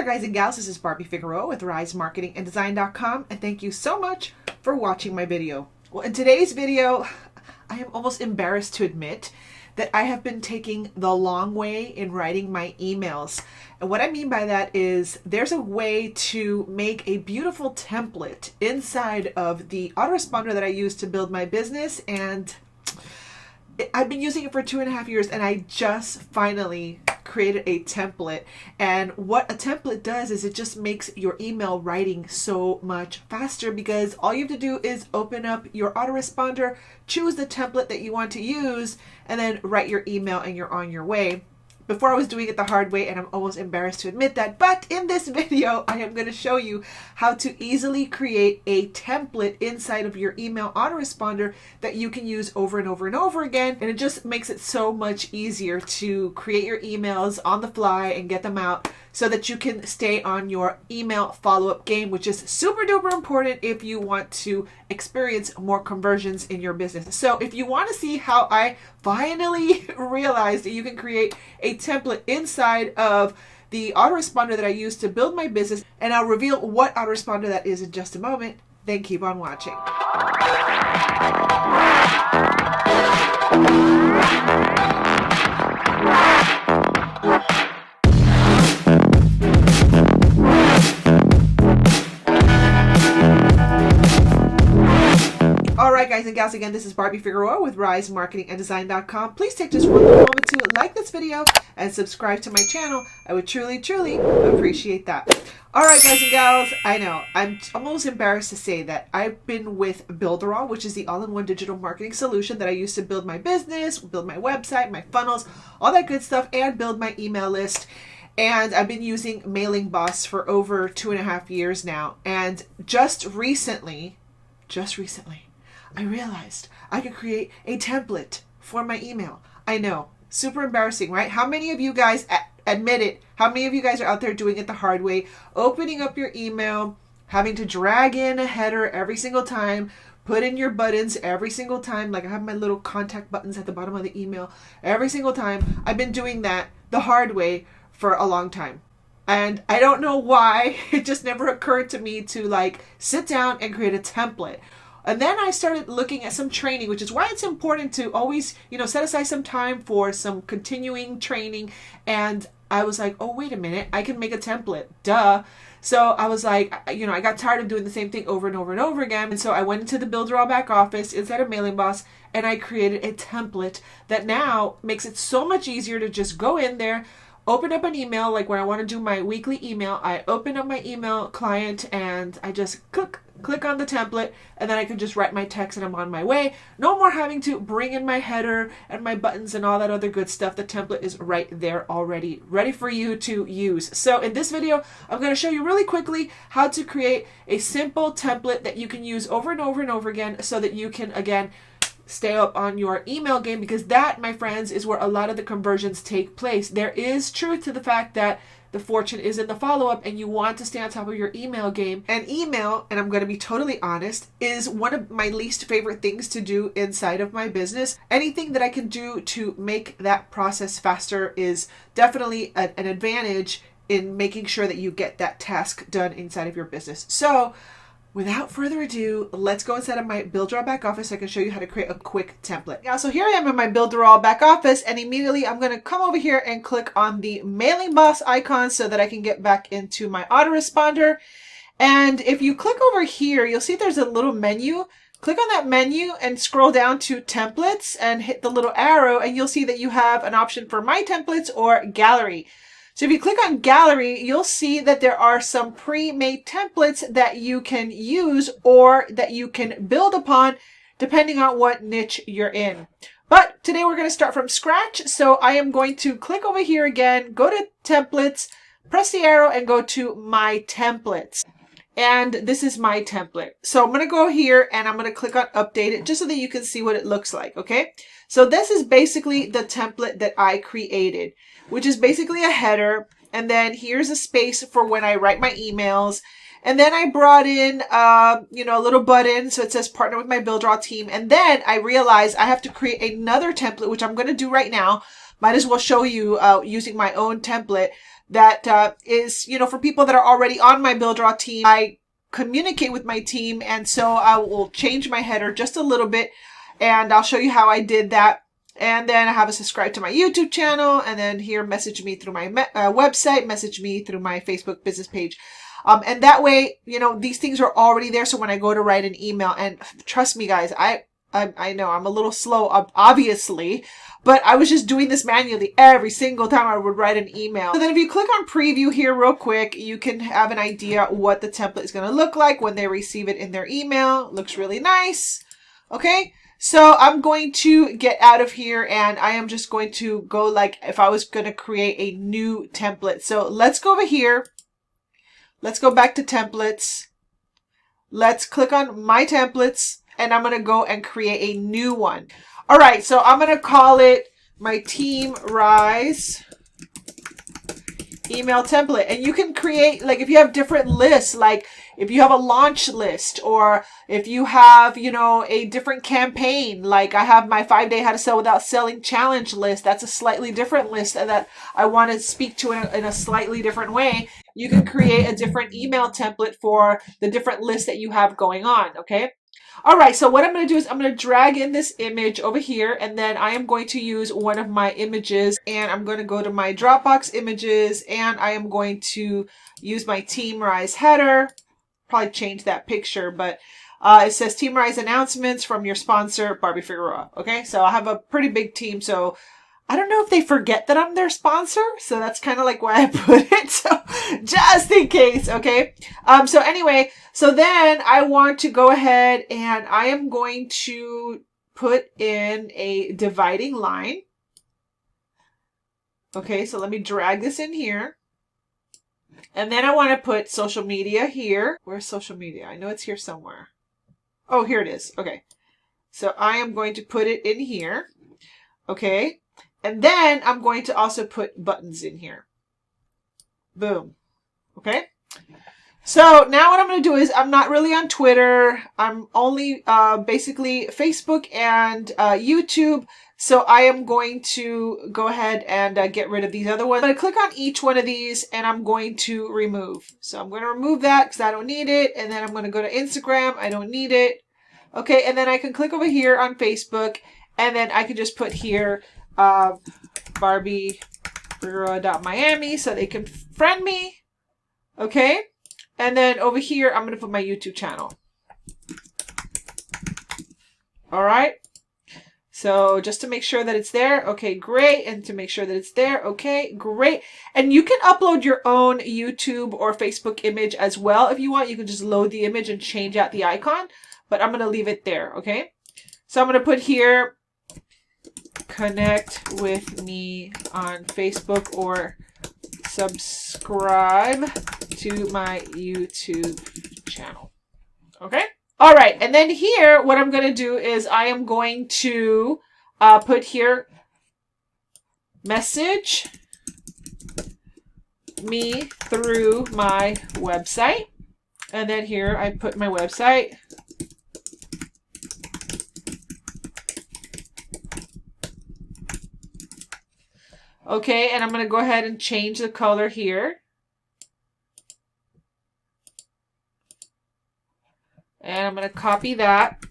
guys and gals, this is Barbie Figueroa with RiseMarketingAndDesign.com, and thank you so much for watching my video. Well, in today's video, I am almost embarrassed to admit that I have been taking the long way in writing my emails. And what I mean by that is there's a way to make a beautiful template inside of the autoresponder that I use to build my business, and I've been using it for 2.5 years, and I just finally created a template. And what a template does is it just makes your email writing so much faster, because all you have to do is open up your autoresponder, choose the template that you want to use, and then write your email and you're on your way. Before I was doing it the hard way, and I'm almost embarrassed to admit that, but in this video, I am going to show you how to easily create a template inside of your email autoresponder that you can use over and over and over again. And it just makes it so much easier to create your emails on the fly and get them out so that you can stay on your email follow-up game, which is super duper important if you want to experience more conversions in your business. So if you want to see how I finally realized that you can create a template inside of the autoresponder that I use to build my business, and I'll reveal what autoresponder that is in just a moment, then keep on watching. Alright guys and gals, again, this is Barbie Figueroa with RiseMarketingAndDesign.com. Please take just one moment to like this video and subscribe to my channel. I would truly appreciate that. Alright guys and gals, I know, I'm almost embarrassed to say that I've been with Builderall, which is the all-in-one digital marketing solution that I use to build my business, build my website, my funnels, all that good stuff, and build my email list. And I've been using Mailingboss for over 2.5 years now. And just recently, I realized I could create a template for my email. I know, super embarrassing, right? How many of you guys admit it? How many of you guys are out there doing it the hard way, opening up your email, having to drag in a header every single time, put in your buttons every single time? Like I have my little contact buttons at the bottom of the email every single time. I've been doing that the hard way for a long time. And I don't know why. It just never occurred to me to like sit down and create a template. And then I started looking at some training, which is why it's important to always, set aside some time for some continuing training. And I was like, oh, wait a minute, I can make a template, duh. So I was like, I got tired of doing the same thing over and over and over again. And so I went into the Builderall back office inside of Mailingboss, and I created a template that now makes it so much easier to just go in there, open up an email. Like when I want to do my weekly email, I open up my email client and I just click on the template, and then I can just write my text and I'm on my way. No more having to bring in my header and my buttons and all that other good stuff. The template is right there already, ready for you to use. So in this video, I'm going to show you really quickly how to create a simple template that you can use over and over and over again so that you can, again, stay up on your email game, because that, my friends, is where a lot of the conversions take place. There is truth to the fact that the fortune is in the follow-up, and you want to stay on top of your email game. And email, and I'm going to be totally honest, is one of my least favorite things to do inside of my business. Anything that I can do to make that process faster is definitely an advantage in making sure that you get that task done inside of your business. So without further ado, let's go inside of my Builderall back office so I can show you how to create a quick template. Now, so here I am in my Builderall back office, and immediately I'm going to come over here and click on the Mailingboss icon so that I can get back into my autoresponder. And if you click over here, you'll see there's a little menu. Click on that menu and scroll down to templates and hit the little arrow, and you'll see that you have an option for my templates or gallery. So if you click on gallery, you'll see that there are some pre-made templates that you can use or that you can build upon depending on what niche you're in. But today we're going to start from scratch. So I am going to click over here again, go to templates, press the arrow and go to my templates. And this is my template. So I'm going to go here and I'm going to click on update it just so that you can see what it looks like. Okay. So this is basically the template that I created, which is basically a header. And then here's a space for when I write my emails. And then I brought in, a little button. So it says partner with my Builderall team. And then I realized I have to create another template, which I'm going to do right now. Might as well show you using my own template that is, you know, for people that are already on my Builderall team. I communicate with my team, and so I will change my header just a little bit, and I'll show you how I did that. And then I have a subscribe to my YouTube channel, and then here, message me through my website, message me through my Facebook business page. And that way, you know, these things are already there. So when I go to write an email, and trust me guys, I know I'm a little slow, obviously, but I was just doing this manually every single time I would write an email. So then if you click on preview here real quick, you can have an idea what the template is going to look like when they receive it in their email. It looks really nice. Okay. So I'm going to get out of here, and I am just going to go like if I was going to create a new template. So let's go over here. Let's go back to templates. Let's click on my templates, and I'm going to go and create a new one. All right. So I'm going to call it my Team Rise email template. And you can create, like, if you have different lists, like if you have a launch list, or if you have, you know, a different campaign, like I have my 5-day how to sell without selling challenge list. That's a slightly different list that I want to speak to in a slightly different way. You can create a different email template for the different lists that you have going on. Okay. All right. So what I'm going to do is I'm going to drag in this image over here, and then I am going to use one of my images, and I'm going to go to my Dropbox images, and I am going to use my Team Rise header. Probably change that picture, but it says Team Rise announcements from your sponsor, Barbie Figueroa. Okay. So I have a pretty big team. So I don't know if they forget that I'm their sponsor. So that's kind of like why I put it. So just in case. Okay. So anyway, so then I want to go ahead, and I am going to put in a dividing line. Okay. So let me drag this in here. And then I want to put social media here. Where's social media? I know it's here somewhere. Oh, here it is. Okay. So I am going to put it in here. Okay. And then I'm going to also put buttons in here. Boom. Okay. So now what I'm going to do is, I'm not really on Twitter. I'm only basically Facebook and YouTube. So I am going to go ahead and get rid of these other ones. I'm going to click on each one of these, and I'm going to remove. So I'm going to remove that because I don't need it. And then I'm going to go to Instagram. I don't need it. Okay. And then I can click over here on Facebook, and then I can just put here Barbie Figueroa.Miami so they can friend me. Okay. And then over here, I'm going to put my YouTube channel. All right. So just to make sure that it's there. Okay, great. And to make sure that it's there. Okay, great. And you can upload your own YouTube or Facebook image as well. If you want, you can just load the image and change out the icon, but I'm going to leave it there. Okay. So I'm going to put here, connect with me on Facebook or subscribe to my YouTube channel. Okay. All right. And then here, what I'm going to do is I am going to put here, message me through my website. And then here I put my website. Okay, and I'm going to go ahead and change the color here. And I'm going to copy that.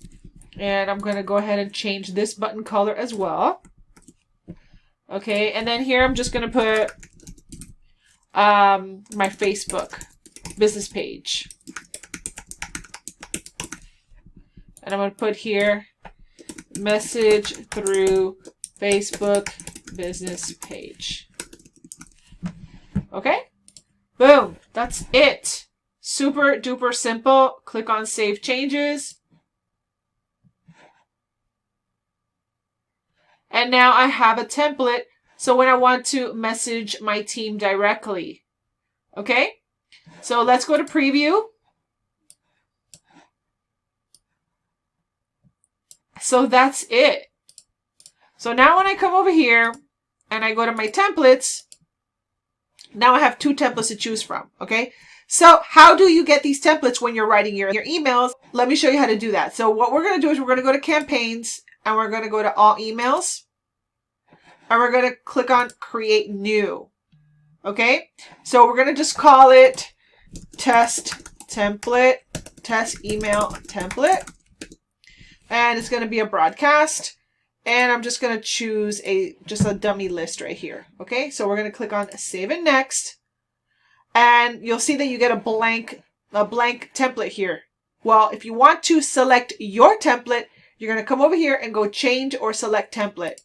And I'm going to go ahead and change this button color as well. Okay, and then here I'm just going to put my Facebook business page. And I'm going to put here, message through Facebook business page. Okay, boom, that's it. Super duper simple. Click on save changes. And now I have a template. So when I want to message my team directly. Okay, so let's go to preview. So that's it. So now when I come over here and I go to my templates, now I have 2 templates to choose from. Okay. So how do you get these templates when you're writing your emails? Let me show you how to do that. So what we're going to do is we're going to go to campaigns, and we're going to go to all emails, and we're going to click on create new. Okay, so we're going to just call it test template, test email template. And it's going to be a broadcast. And I'm just going to choose just a dummy list right here. Okay, so we're going to click on save and next. And you'll see that you get a blank template here. Well, if you want to select your template, you're going to come over here and go change or select template.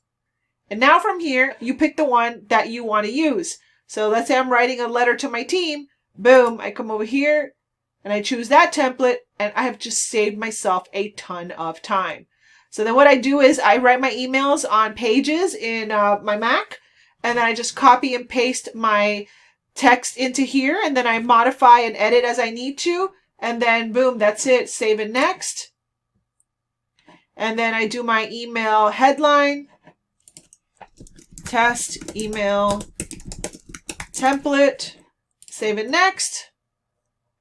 And now from here, you pick the one that you want to use. So let's say I'm writing a letter to my team. Boom, I come over here and I choose that template, and I have just saved myself a ton of time. So then what I do is I write my emails on Pages in my Mac, and then I just copy and paste my text into here, and then I modify and edit as I need to, and then boom, that's it. Save and next. And then I do my email headline, test email template, save and next.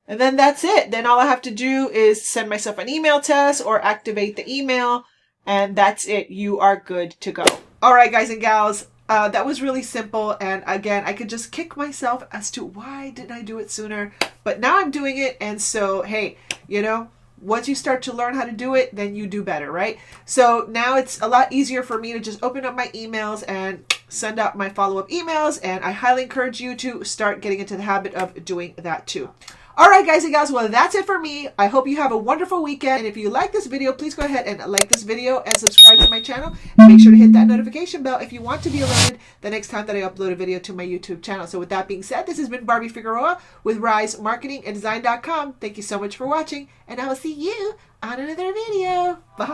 And then that's it. Then all I have to do is send myself an email test or activate the email, and that's it. You are good to go. All right, guys and gals. That was really simple. And again, I could just kick myself as to why didn't I do it sooner? But now I'm doing it. And so, hey, you know, once you start to learn how to do it, then you do better, right? So now it's a lot easier for me to just open up my emails and send out my follow-up emails. And I highly encourage you to start getting into the habit of doing that too. All right, guys and gals, well, that's it for me. I hope you have a wonderful weekend. And if you like this video, please go ahead and like this video and subscribe to my channel. And make sure to hit that notification bell if you want to be alerted the next time that I upload a video to my YouTube channel. So with that being said, this has been Barbie Figueroa with Rise Marketing and Design.com. Thank you so much for watching, and I will see you on another video. Bye.